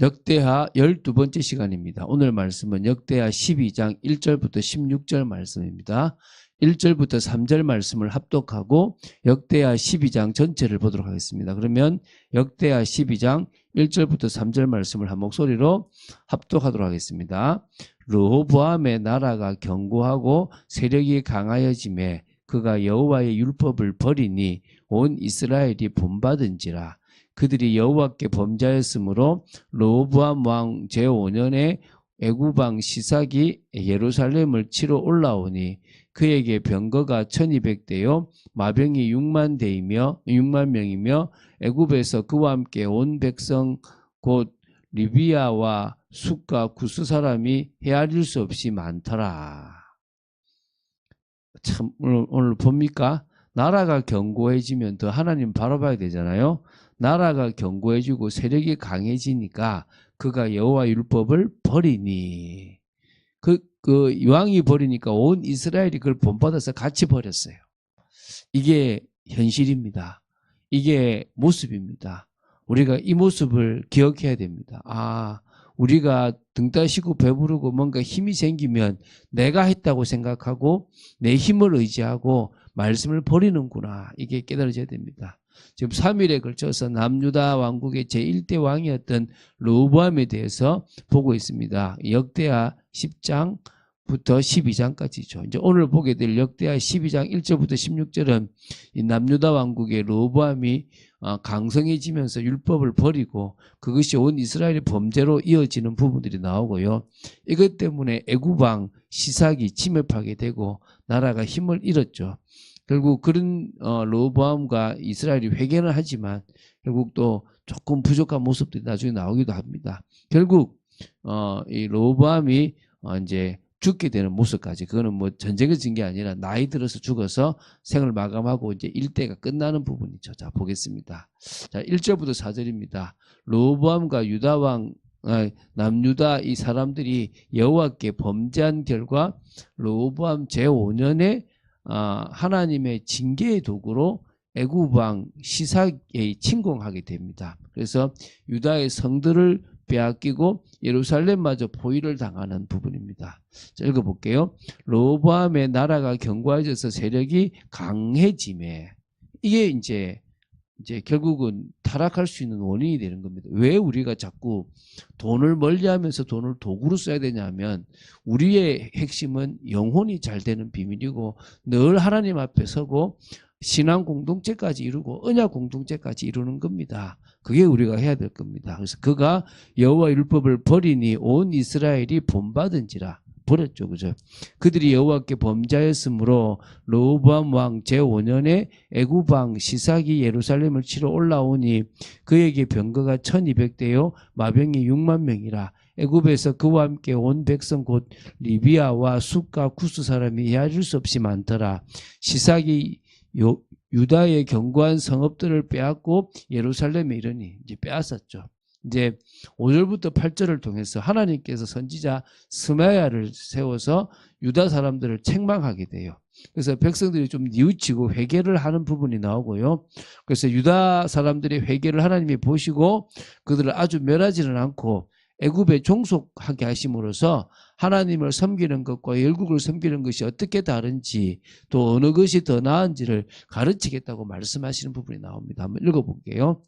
역대하 12번째 시간입니다. 오늘 말씀은 역대하 12장 1절부터 16절 말씀입니다. 1절부터 3절 말씀을 합독하고 역대하 12장 전체를 보도록 하겠습니다. 그러면 역대하 12장 1절부터 3절 말씀을 한 목소리로 합독하도록 하겠습니다. 르호보암의 나라가 견고하고 세력이 강하여짐에 그가 여호와의 율법을 버리니 온 이스라엘이 본받은지라. 그들이 여호와께 범죄하였으므로 르호보암 왕 제5년에 애굽 왕 시삭이 예루살렘을 치러 올라오니 그에게 병거가 1200대요 마병이 6만 명이며 애굽에서 그와 함께 온 백성 곧 리비아와 숫과 구스 사람이 헤아릴 수 없이 많더라. 참 오늘 봅니까? 나라가 견고해지면 더 하나님 바라봐야 되잖아요. 나라가 견고해지고 세력이 강해지니까 그가 여호와 율법을 버리니 그 왕이 버리니까 온 이스라엘이 그걸 본받아서 같이 버렸어요. 이게 현실입니다. 이게 모습입니다. 우리가 이 모습을 기억해야 됩니다. 우리가 등 따시고 배부르고 뭔가 힘이 생기면 내가 했다고 생각하고 내 힘을 의지하고 말씀을 버리는구나. 이게 깨달아져야 됩니다. 지금 3일에 걸쳐서 남유다 왕국의 제1대 왕이었던 르호보암에 대해서 보고 있습니다. 역대하 10장부터 12장까지죠. 이제 오늘 보게 될 역대하 12장 1절부터 16절은 이 남유다 왕국의 르호보암이 강성해지면서 율법을 버리고 그것이 온 이스라엘의 범죄로 이어지는 부분들이 나오고요. 이것 때문에 애굽 왕 시삭이 침입하게 되고 나라가 힘을 잃었죠. 결국 그런 르호보암과 이스라엘이 회개는 하지만 결국 또 조금 부족한 모습들이 나중에 나오기도 합니다. 결국 이 르호보암이 이제 죽게 되는 모습까지, 그거는 뭐 전쟁에서 진 게 아니라 나이 들어서 죽어서 생을 마감하고 이제 일대가 끝나는 부분이죠. 자, 보겠습니다. 자, 1절부터 4절입니다. 르호보암과 유다 왕 남유다 이 사람들이 여호와께 범죄한 결과 르호보암 제5년에 하나님의 징계의 도구로 애굽 왕 시삭에 침공하게 됩니다. 그래서 유다의 성들을 빼앗기고 예루살렘마저 포위를 당하는 부분입니다. 자, 읽어볼게요. 르호보암의 나라가 견고해져서 세력이 강해짐에, 이게 이제 결국은 타락할 수 있는 원인이 되는 겁니다. 왜 우리가 자꾸 돈을 멀리하면서 돈을 도구로 써야 되냐면, 우리의 핵심은 영혼이 잘 되는 비밀이고 늘 하나님 앞에 서고 신앙 공동체까지 이루고 언약 공동체까지 이루는 겁니다. 그게 우리가 해야 될 겁니다. 그래서 그가 여호와 율법을 버리니 온 이스라엘이 본받은지라. 버렸죠, 그죠? 그들이 여호와께 범죄하였으므로 르호보암 왕 제5년에 애굽 왕 시삭이 예루살렘을 치러 올라오니 그에게 병거가 1200대요 마병이 6만 명이라. 애굽에서 그와 함께 온 백성 곧 리비아와 숫과 구스 사람이 헤아릴 수 없이 많더라. 시삭이 유다의 견고한 성읍들을 빼앗고 예루살렘에 이르니, 이제 빼앗았죠. 이제 5절부터 8절을 통해서 하나님께서 선지자 스마야를 세워서 유다 사람들을 책망하게 돼요. 그래서 백성들이 좀 뉘우치고 회개를 하는 부분이 나오고요. 그래서 유다 사람들이 회개를 하나님이 보시고 그들을 아주 멸하지는 않고 애굽에 종속하게 하심으로써 하나님을 섬기는 것과 열국을 섬기는 것이 어떻게 다른지, 또 어느 것이 더 나은지를 가르치겠다고 말씀하시는 부분이 나옵니다. 한번 읽어볼게요.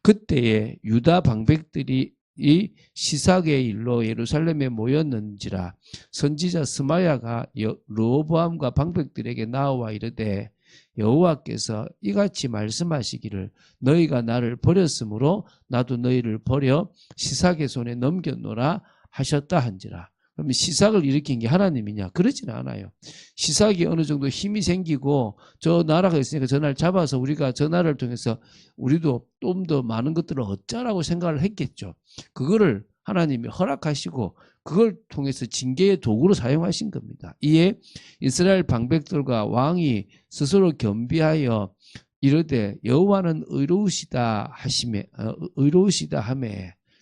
그때에 유다 방백들이 이 시삭의 일로 예루살렘에 모였는지라. 선지자 스마야가 르호보암과 방백들에게 나와 이르되, 여호와께서 이같이 말씀하시기를 너희가 나를 버렸으므로 나도 너희를 버려 시삭의 손에 넘겼노라 하셨다 한지라. 그러면 시삭을 일으킨 게 하나님이냐? 그러지는 않아요. 시삭이 어느 정도 힘이 생기고 저 나라가 있으니까 저 나라를 잡아서 우리가 저 나라를 통해서 우리도 좀 더 많은 것들을 얻자라고 생각을 했겠죠. 그거를 하나님이 허락하시고 그걸 통해서 징계의 도구로 사용하신 겁니다. 이에 이스라엘 방백들과 왕이 스스로 겸비하여 이르되 여호와는 의로우시다 하매,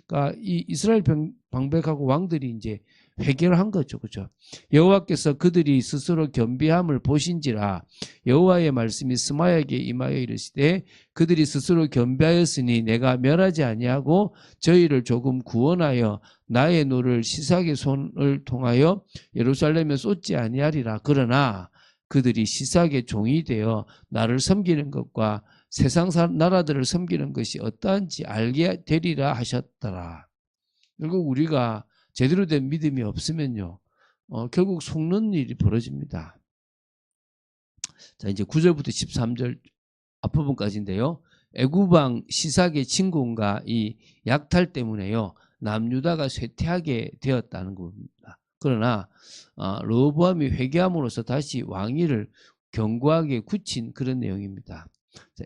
그러니까 이 이스라엘 방백하고 왕들이 이제 회개를 거죠. 그죠? 여호와께서 그들이 스스로 겸비함을 보신지라 여호와의 말씀이 스마야에게 임하여 이르시되 그들이 스스로 겸비하였으니 내가 멸하지 아니하고 저희를 조금 구원하여 나의 노를 시삭의 손을 통하여 예루살렘에 쏟지 아니하리라. 그러나 그들이 시삭의 종이 되어 나를 섬기는 것과 세상 나라들을 섬기는 것이 어떠한지 알게 되리라 하셨더라. 결국 우리가 제대로 된 믿음이 없으면요, 결국 속는 일이 벌어집니다. 자, 이제 9절부터 13절 앞부분까지인데요. 애굽왕 시삭의 친군과 이 약탈 때문에요, 남유다가 쇠퇴하게 되었다는 겁니다. 그러나 르호보암이 회개함으로써 다시 왕위를 견고하게 굳힌 그런 내용입니다.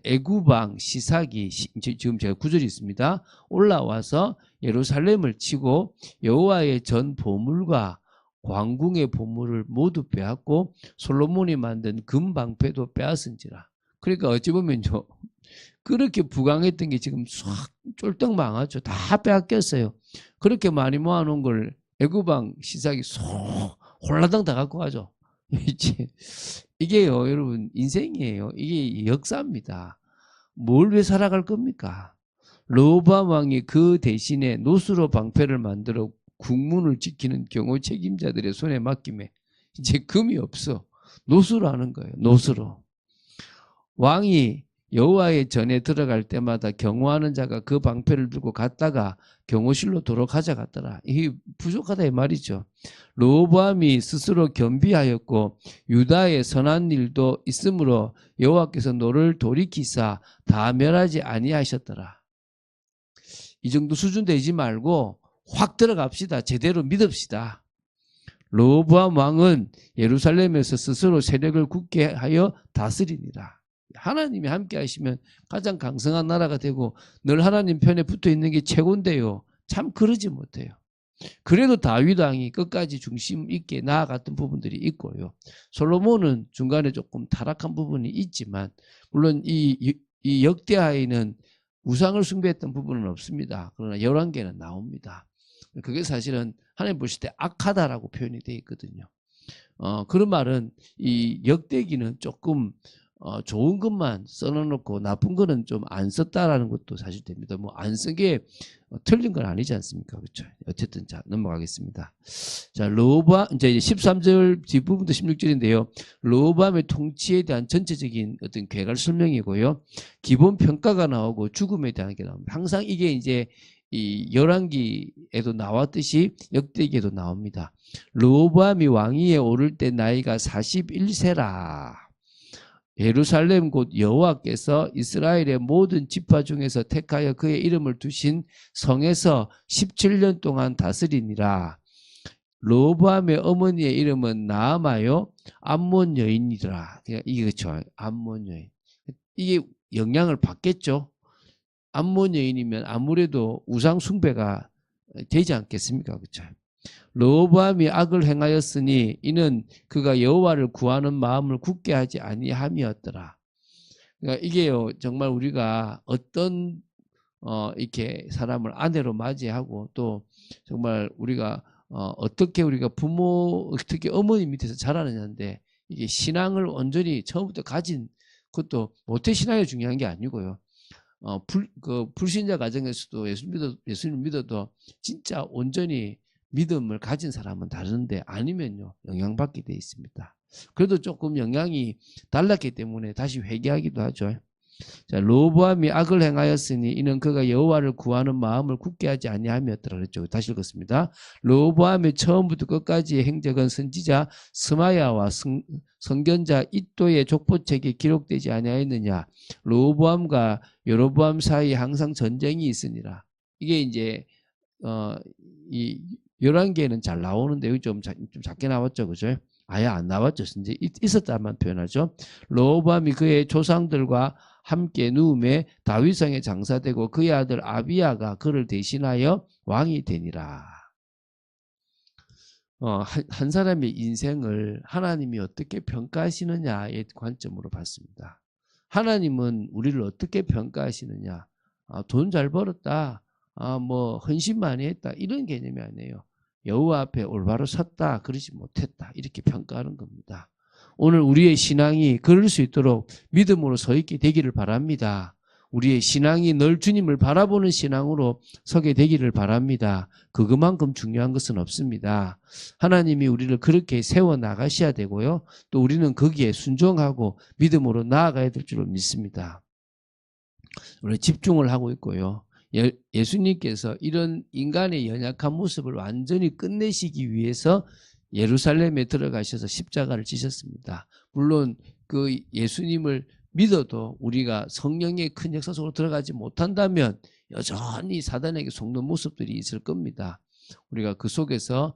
애굽왕 시삭이 지금 제가 구절이 있습니다. 올라와서 예루살렘을 치고 여호와의 전 보물과 왕궁의 보물을 모두 빼앗고 솔로몬이 만든 금방패도 빼앗은지라. 그러니까 어찌 보면요, 그렇게 부강했던 게 지금 싹 쫄딱 망하죠. 다 빼앗겼어요. 그렇게 많이 모아놓은 걸 애굽왕 시삭이 홀라당 다 갖고 가죠. 이게요, 여러분, 인생이에요. 이게 역사입니다. 뭘 왜 살아갈 겁니까? 르호보암 왕이 그 대신에 노수로 방패를 만들어 국문을 지키는 경호 책임자들의 손에 맡김에 이제 금이 없어. 노수로 하는 거예요. 노수로. 왕이 여호와의 전에 들어갈 때마다 경호하는 자가 그 방패를 들고 갔다가 경호실로 도로 가져갔더라. 이게 부족하다 이 말이죠. 르호보암이 스스로 겸비하였고 유다의 선한 일도 있으므로 여호와께서 너를 돌이키사 다 멸하지 아니하셨더라. 이 정도 수준 되지 말고 확 들어갑시다. 제대로 믿읍시다. 르호보암 왕은 예루살렘에서 스스로 세력을 굳게 하여 다스리니라. 하나님이 함께 하시면 가장 강성한 나라가 되고 늘 하나님 편에 붙어 있는 게 최고인데요. 참 그러지 못해요. 그래도 다윗 왕이 끝까지 중심 있게 나아갔던 부분들이 있고요. 솔로몬은 중간에 조금 타락한 부분이 있지만 물론 이 역대하에는 우상을 숭배했던 부분은 없습니다. 그러나 11개는 나옵니다. 그게 사실은 하나님 보실 때 악하다라고 표현이 되어 있거든요. 그런 말은 이 역대기는 조금 좋은 것만 써놓고 나쁜 거는 좀 안 썼다라는 것도 사실 됩니다. 뭐 안 쓴 게 틀린 건 아니지 않습니까? 그렇죠. 어쨌든 자, 넘어가겠습니다. 자, 르호보암 이제 13절 뒷부분도 16절인데요. 르호보암의 통치에 대한 전체적인 어떤 괴갈 설명이고요. 기본 평가가 나오고 죽음에 대한 게 나옵니다. 항상 이게 이제 이 열왕기에도 나왔듯이 역대기에도 나옵니다. 르호보암이 왕위에 오를 때 나이가 41세라. 예루살렘 곧 여호와께서 이스라엘의 모든 지파 중에서 택하여 그의 이름을 두신 성에서 17년 동안 다스리니라. 르호보암의 어머니의 이름은 나아마요 암몬 여인이더라. 이게 그렇죠. 암몬 여인. 이게 영향을 받겠죠. 암몬 여인이면 아무래도 우상 숭배가 되지 않겠습니까? 그렇죠. 르호보암이 악을 행하였으니 이는 그가 여호와를 구하는 마음을 굳게 하지 아니함이었더라. 그러니까 이게요, 정말 우리가 어떤 이렇게 사람을 아내로 맞이하고 또 정말 우리가 어떻게 우리가 부모, 특히 어머니 밑에서 자라느냐인데 이게 신앙을 온전히 처음부터 가진 그것도 모태 신앙이 중요한 게 아니고요. 불신자 가정에서도 예수님 믿어도 진짜 온전히 믿음을 가진 사람은 다른데 아니면요 영향받게 돼 있습니다. 그래도 조금 영향이 달랐기 때문에 다시 회개하기도 하죠. 자, 르호보암이 악을 행하였으니 이는 그가 여호와를 구하는 마음을 굳게 하지 아니함이었더라 그랬죠. 다시 읽었습니다. 르호보암의 처음부터 끝까지의 행적은 선지자 스마야와 선견자 이도의 족보책에 기록되지 아니하였느냐. 르호보암과 여로보암 사이에 항상 전쟁이 있으니라. 이게 이제 이 11개는 잘 나오는데 여기 좀 작게 나왔죠. 그죠? 아예 안 나왔죠. 이제 있었다만 표현하죠. 르호보암이 그의 조상들과 함께 누움에 다윗성에 장사되고 그의 아들 아비야가 그를 대신하여 왕이 되니라. 한 사람의 인생을 하나님이 어떻게 평가하시느냐의 관점으로 봤습니다. 하나님은 우리를 어떻게 평가하시느냐. 돈 잘 벌었다. 뭐 헌신 많이 했다. 이런 개념이 아니에요. 여호와 앞에 올바로 섰다, 그러지 못했다, 이렇게 평가하는 겁니다. 오늘 우리의 신앙이 그럴 수 있도록 믿음으로 서 있게 되기를 바랍니다. 우리의 신앙이 늘 주님을 바라보는 신앙으로 서게 되기를 바랍니다. 그것만큼 중요한 것은 없습니다. 하나님이 우리를 그렇게 세워 나가셔야 되고요. 또 우리는 거기에 순종하고 믿음으로 나아가야 될 줄로 믿습니다. 우리 집중을 하고 있고요. 예수님께서 이런 인간의 연약한 모습을 완전히 끝내시기 위해서 예루살렘에 들어가셔서 십자가를 지셨습니다. 물론 그 예수님을 믿어도 우리가 성령의 큰 역사 속으로 들어가지 못한다면 여전히 사단에게 속는 모습들이 있을 겁니다. 우리가 그 속에서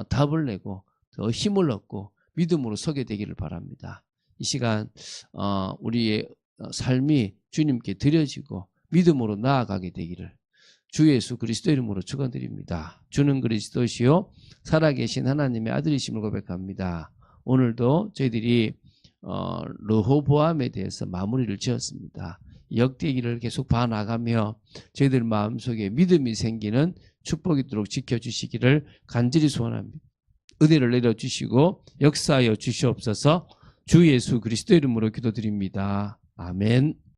답을 내고 더 힘을 얻고 믿음으로 서게 되기를 바랍니다. 이 시간 우리의 삶이 주님께 드려지고 믿음으로 나아가게 되기를 주 예수 그리스도 이름으로 축원드립니다. 주는 그리스도시요 살아계신 하나님의 아들이심을 고백합니다. 오늘도 저희들이 르호보암에 대해서 마무리를 지었습니다. 역대기를 계속 봐나가며 저희들 마음속에 믿음이 생기는 축복이 있도록 지켜주시기를 간절히 소원합니다. 은혜를 내려주시고 역사하여 주시옵소서. 주 예수 그리스도 이름으로 기도드립니다. 아멘.